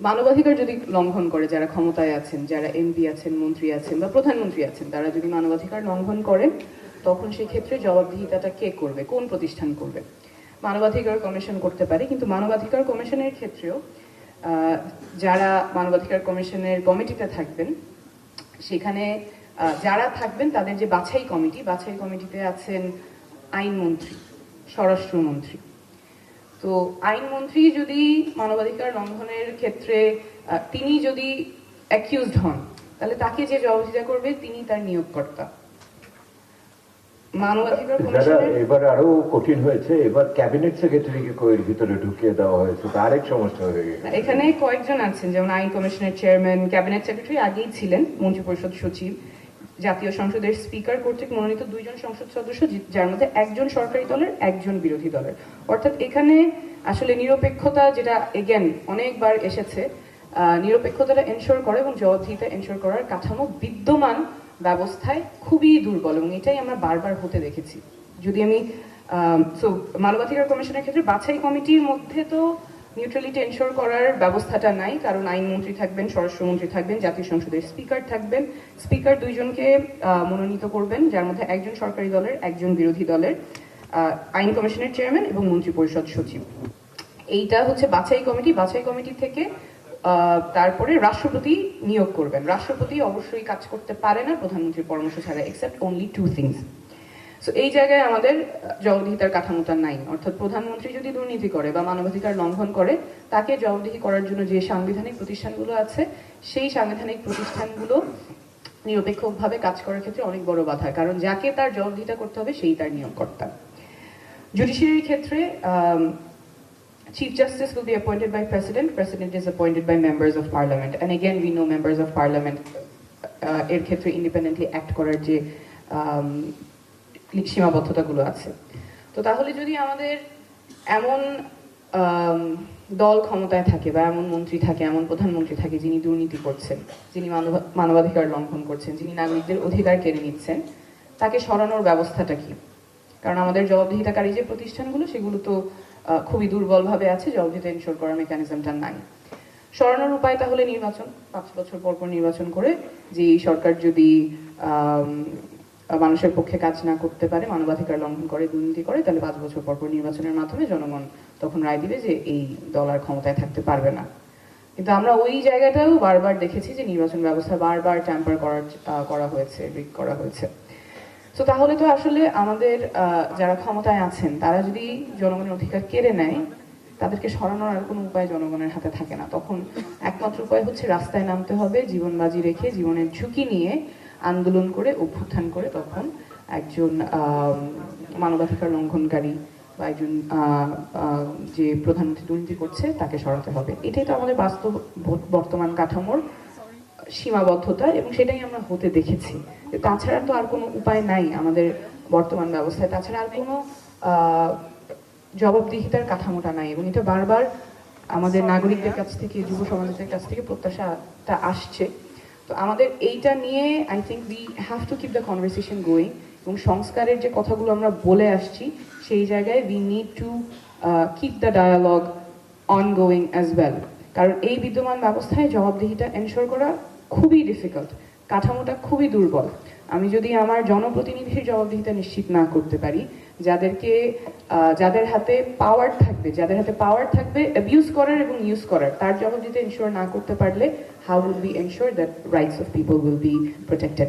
মানবাধিকার যদি লঙ্ঘন করে, যারা ক্ষমতায় আছেন, যারা এমপি আছেন, মন্ত্রী আছেন বা প্রধানমন্ত্রী আছেন, তারা যদি মানবাধিকার লঙ্ঘন করেন, তখন সেক্ষেত্রে জবাবদিহিতাটা কে করবে, কোন প্রতিষ্ঠান করবে? মানবাধিকার কমিশন করতে পারে, কিন্তু মানবাধিকার কমিশনের ক্ষেত্রেও যারা মানবাধিকার কমিশনের কমিটিতে থাকবেন, সেখানে যারা থাকবেন তাদের যে বাছাই কমিটিতে আছেন আইনমন্ত্রী, স্বরাষ্ট্রমন্ত্রী। তো আইনমন্ত্রী যদি মানবাধিকার লঙ্ঘনের ক্ষেত্রে তিনি যদি অ্যাকিউজড হন, তাহলে তাকে যে জবাবদিহিতা করবে তিনি তার নিয়োগকর্তা। মানবাধিকার কমিশনের এবার আরো কঠিন হয়েছে, এবার ক্যাবিনেট সেক্রেটারিকে কোয়ের ভিতরে ঢুকিয়ে দেওয়া হয়েছে, তার এক সমস্যা হয়ে গেছে। এখানে কয়েকজন আছেন, যেমন আইন কমিশনের চেয়ারম্যান, ক্যাবিনেট সেক্রেটারি আগেই ছিলেন, মন্ত্রিপরিষদ সচিব, জাতীয় সংসদের স্পিকার কর্তৃক মনোনীত 2 জন সংসদ সদস্য, যার মধ্যে একজন সরকারি দলের, একজন বিরোধী দলের। অর্থাৎ এখানে আসলে নিরপেক্ষতা, যেটা এগেন অনেকবার এসেছে, নিরপেক্ষতাটা এনশোর করে এবং জবাবদিহিতা এনশোর করার কাঠামো বিদ্যমান ব্যবস্থায় খুবই দুর্বল, এবং এটাই আমরা বারবার হতে দেখেছি। যদি আমি মানবাধিকার কমিশনের ক্ষেত্রে বাছাই কমিটির মধ্যে তো নিউট্রালিটি এনশোর করার ব্যবস্থাটা নাই, কারণ আইনমন্ত্রী থাকবেন, স্বরাষ্ট্রমন্ত্রী থাকবেন, জাতীয় সংসদের স্পিকার থাকবেন। স্পিকার 2 জনকে মনোনীত করবেন, যার মধ্যে একজন সরকারি দলের, একজন বিরোধী দলের, আইন কমিশনের চেয়ারম্যান এবং মন্ত্রিপরিষদ সচিব। এইটা হচ্ছে বাছাই কমিটি। বাছাই কমিটি থেকে তারপরে রাষ্ট্রপতি নিয়োগ করবেন। রাষ্ট্রপতি অবশ্যই কাজ করতে পারে না প্রধানমন্ত্রীর পরামর্শ ছাড়া, এক্সেপ্ট অনলি 2 থিংস। সো এই জায়গায় আমাদের জবাবদিহিতার কাঠামোটা নাই। অর্থাৎ প্রধানমন্ত্রী যদি দুর্নীতি করে বা মানবাধিকার লঙ্ঘন করে, তাকে জবাবদিহি করার জন্য যে সাংবিধানিক প্রতিষ্ঠানগুলো আছে, সেই সাংবিধানিক প্রতিষ্ঠানগুলো নিরপেক্ষভাবে কাজ করার ক্ষেত্রে অনেক বড় বাধা, কারণ যাকে তার জবাবদিহিতা করতে হবে সেই তার নিয়োগকর্তা। জুডিশিয়ারির ক্ষেত্রে Chief Justice will be appointed by President. President is appointed by members of Parliament. And again, we know members of Parliament এর ক্ষেত্রে ইন্ডিপেন্ডেন্টলি অ্যাক্ট করার যে সীমাবদ্ধতাগুলো আছে। তো তাহলে যদি আমাদের এমন দল ক্ষমতায় থাকে বা এমন মন্ত্রী থাকে, এমন প্রধানমন্ত্রী থাকে যিনি দুর্নীতি করছেন, যিনি মানবাধিকার লঙ্ঘন করছেন, যিনি নাগরিকদের অধিকার কেড়ে নিচ্ছেন, তাকে সরানোর ব্যবস্থাটা কি? কারণ আমাদের জবাবদিহিতাকারী যে প্রতিষ্ঠানগুলো, সেগুলো তো খুবই দুর্বলভাবে আছে, জবাবদিহিতা এনশোর করার মেকানিজমটা নাই। সরানোর উপায় তাহলে নির্বাচন, 5 বছর পর পর নির্বাচন করে, যে সরকার যদি মানুষের পক্ষে কাজ না করতে পারে, মানবাধিকার লঙ্ঘন করে, দুর্নীতি করে, তাহলে 5 বছর পর পর নির্বাচনের মাধ্যমে জনগণ তখন রায় দিবে যে এই দল আর ক্ষমতায় থাকতে পারবে না। কিন্তু আমরা ওই জায়গাটাও বারবার দেখেছি যে নির্বাচন ব্যবস্থা বারবার ট্যাম্পার করা হয়েছে, রিগ করা হয়েছে। তো তাহলে তো আসলে আমাদের যারা ক্ষমতায় আছেন, তারা যদি জনগণের অধিকার কেড়ে নেয়, তাদেরকে সরানোর আর কোনো উপায় জনগণের হাতে থাকে না। তখন একমাত্র উপায় হচ্ছে রাস্তায় নামতে হবে, জীবন বাজি রেখে, জীবনের ঝুঁকি নিয়ে আন্দোলন করে, অভ্যুত্থান করে, তখন একজন মানবাধিকার লঙ্ঘনকারী বা একজন যে প্রধানমন্ত্রী দুর্নীতি করছে তাকে সরাতে হবে। এটাই তো আমাদের বাস্তব বর্তমান কাঠামোর সীমাবদ্ধতা, এবং সেটাই আমরা হতে দেখেছি। তাছাড়া তো আর কোনো উপায় নাই আমাদের বর্তমান ব্যবস্থায়, তাছাড়া আর কোনো জবাবদিহিতার কাঠামোটা নাই, এবং এটা বারবার আমাদের নাগরিকদের কাছ থেকে, যুব সমাজের কাছ থেকে প্রত্যাশাটা আসছে। তো আমাদের এইটা নিয়ে I think we have to keep the conversation going, এবং সংস্কারের যে কথাগুলো আমরা বলে আসছি, সেই জায়গায় we need to keep the dialogue ongoing as well. কারণ এই বিদ্যমান ব্যবস্থায় জবাবদিহিতা এনশোর করা খুবই ডিফিকাল্ট, কাঠামোটা খুবই দুর্বল। আমি যদি আমার জনপ্রতিনিধির জবাবদিহিতা নিশ্চিত না করতে পারি, যাদের হাতে পাওয়ার থাকবে অ্যাবিউজ করার এবং ইউজ করার, তার জবাবদিহিতা এনশোর না করতে পারলে, how will be ensure that rights of people will be protected?